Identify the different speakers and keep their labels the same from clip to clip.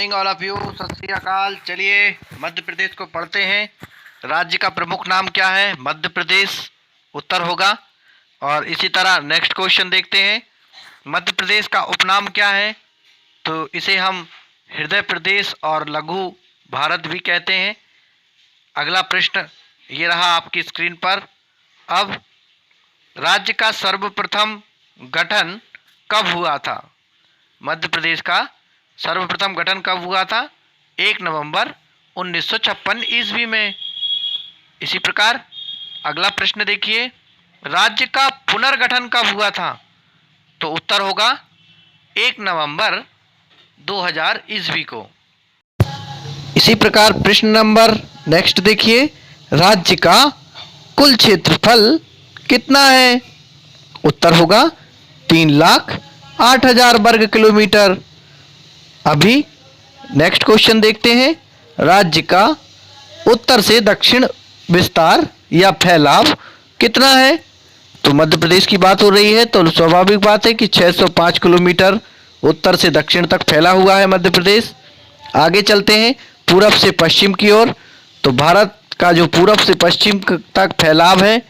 Speaker 1: Morning all of you, सत श्री अकाल। चलिए मध्य प्रदेश को पढ़ते हैं। राज्य का प्रमुख नाम क्या है? मध्य प्रदेश उत्तर होगा। और इसी तरह नेक्स्ट क्वेश्चन देखते हैं। मध्य प्रदेश का उपनाम क्या है? तो इसे हम हृदय प्रदेश और लघु भारत भी कहते हैं। अगला प्रश्न ये रहा आपकी स्क्रीन पर। अब राज्य का सर्वप्रथम गठन कब हुआ था? मध्य प्रदेश का सर्वप्रथम गठन कब हुआ था? 1 नवंबर 1956 ईस्वी में। इसी प्रकार अगला प्रश्न देखिए, राज्य का पुनर्गठन कब हुआ था? तो उत्तर होगा 1 नवंबर 2000 ईस्वी को। इसी प्रकार प्रश्न नंबर नेक्स्ट देखिए, राज्य का कुल क्षेत्रफल कितना है? उत्तर होगा 3,08,000 वर्ग किलोमीटर। अभी नेक्स्ट क्वेश्चन देखते हैं, राज्य का उत्तर से दक्षिण विस्तार या फैलाव कितना है? तो मध्य प्रदेश की बात हो रही है तो स्वाभाविक बात है कि 605 किलोमीटर उत्तर से दक्षिण तक फैला हुआ है मध्य प्रदेश। आगे चलते हैं पूरब से पश्चिम की ओर। तो भारत का जो पूरब से पश्चिम तक फैलाव है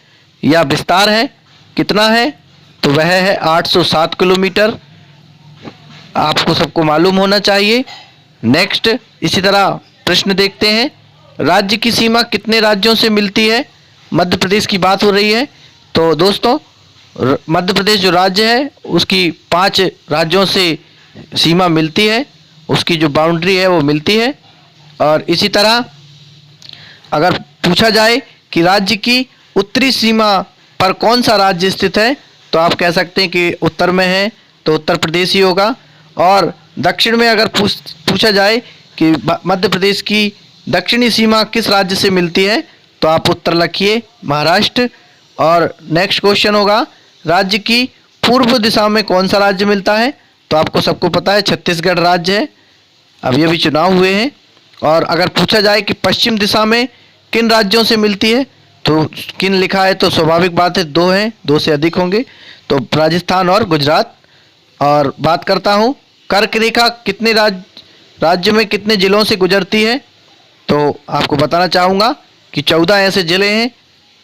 Speaker 1: या विस्तार है कितना है? तो वह है 807 किलोमीटर। आपको सबको मालूम होना चाहिए। नेक्स्ट इसी तरह प्रश्न देखते हैं, राज्य की सीमा कितने राज्यों से मिलती है? मध्य प्रदेश की बात हो रही है तो दोस्तों मध्य प्रदेश जो राज्य है उसकी 5 राज्यों से सीमा मिलती है, उसकी जो बाउंड्री है वो मिलती है। और इसी तरह अगर पूछा जाए कि राज्य की उत्तरी सीमा पर कौन सा राज्य स्थित है तो आप कह सकते हैं कि उत्तर में है तो उत्तर प्रदेश ही होगा। और दक्षिण में अगर पूछा जाए कि मध्य प्रदेश की दक्षिणी सीमा किस राज्य से मिलती है तो आप उत्तर लिखिए महाराष्ट्र। और नेक्स्ट क्वेश्चन होगा, राज्य की पूर्व दिशा में कौन सा राज्य मिलता है? तो आपको सबको पता है छत्तीसगढ़ राज्य है, अभी अभी चुनाव हुए हैं। और अगर पूछा जाए कि पश्चिम दिशा में किन राज्यों से मिलती है तो किन लिखा है तो स्वाभाविक बात है 2 हैं, 2 से अधिक होंगे तो राजस्थान और गुजरात। और बात करता हूँ कर्क रेखा कितने राज्य में कितने जिलों से गुजरती है तो आपको बताना चाहूँगा कि 14 ऐसे जिले हैं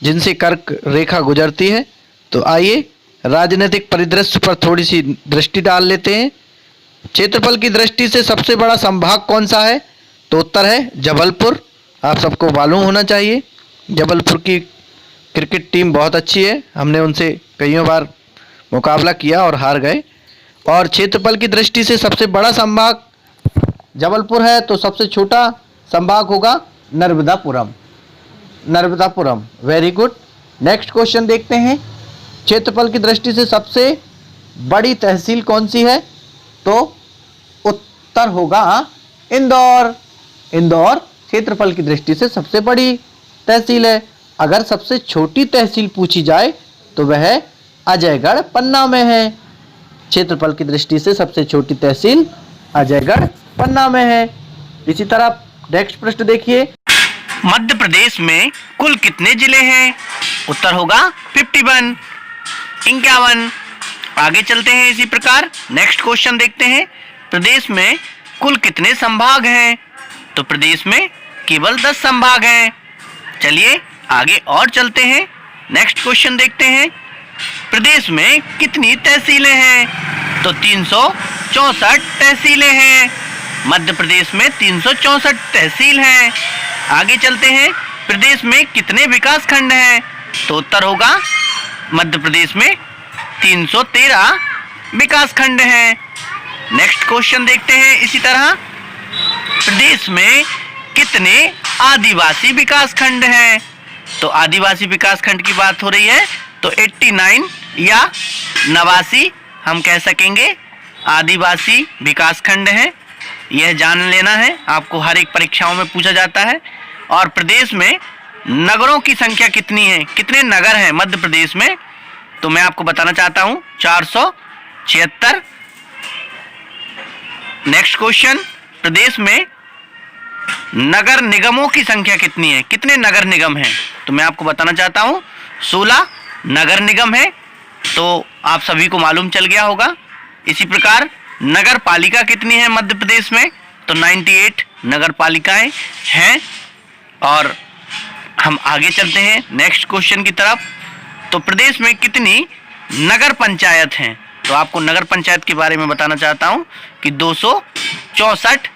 Speaker 1: जिनसे कर्क रेखा गुजरती है। तो आइए राजनीतिक परिदृश्य पर थोड़ी सी दृष्टि डाल लेते हैं। क्षेत्रफल की दृष्टि से सबसे बड़ा संभाग कौन सा है? तो उत्तर है जबलपुर। आप सबको मालूम होना चाहिए जबलपुर की क्रिकेट टीम बहुत अच्छी है, हमने उनसे कई बार मुकाबला किया और हार गए। और क्षेत्रफल की दृष्टि से सबसे बड़ा संभाग जबलपुर है तो सबसे छोटा संभाग होगा Narmadapuram. Narmadapuram, very good. Next question देखते हैं, क्षेत्रफल की दृष्टि से सबसे बड़ी तहसील कौन सी है? तो उत्तर होगा इंदौर। इंदौर क्षेत्रफल की दृष्टि से सबसे बड़ी तहसील है। अगर सबसे छोटी तहसील पूछी जाए तो वह अजयगढ़ पन्ना में है। क्षेत्रफल की दृष्टि से सबसे छोटी तहसील अजयगढ़ पन्ना में है। इसी तरह नेक्स्ट प्रश्न देखिए, मध्य प्रदेश में कुल कितने जिले हैं? उत्तर होगा 51, 51। आगे चलते हैं इसी प्रकार नेक्स्ट क्वेश्चन देखते हैं, प्रदेश में कुल कितने संभाग हैं? तो प्रदेश में केवल 10 संभाग हैं। चलिए आगे और चलते हैं, नेक्स्ट क्वेश्चन देखते हैं, प्रदेश में कितनी तहसीलें हैं? तो 364 तहसीलें हैं। मध्य प्रदेश में 364 तहसील हैं। आगे चलते हैं, प्रदेश में कितने विकास खंड हैं? तो उत्तर होगा मध्य प्रदेश में 313 विकास खंड हैं। नेक्स्ट क्वेश्चन देखते हैं इसी तरह, प्रदेश में कितने आदिवासी विकास खंड हैं? तो आदिवासी विकास खंड की बात हो रही है तो 89 या 89 हम कह सकेंगे आदिवासी विकास खंड हैं। यह जान लेना है, आपको हर एक परीक्षाओं में पूछा जाता है। और प्रदेश में नगरों की संख्या कितनी है? कितने नगर हैं मध्य प्रदेश में? तो मैं आपको बताना चाहता हूं 476। नेक्स्ट क्वेश्चन, प्रदेश में नगर निगमों की संख्या कितनी है? कितने नगर निगम हैं? तो मैं आपको बताना चाहता हूं 16 नगर निगम है। तो आप सभी को मालूम चल गया होगा। इसी प्रकार नगर पालिका कितनी है मध्य प्रदेश में? तो 98 नगर पालिकाएं हैं। और हम आगे चलते हैं नेक्स्ट क्वेश्चन की तरफ। तो प्रदेश में कितनी नगर पंचायत हैं? तो आपको नगर पंचायत के बारे में बताना चाहता हूं कि 264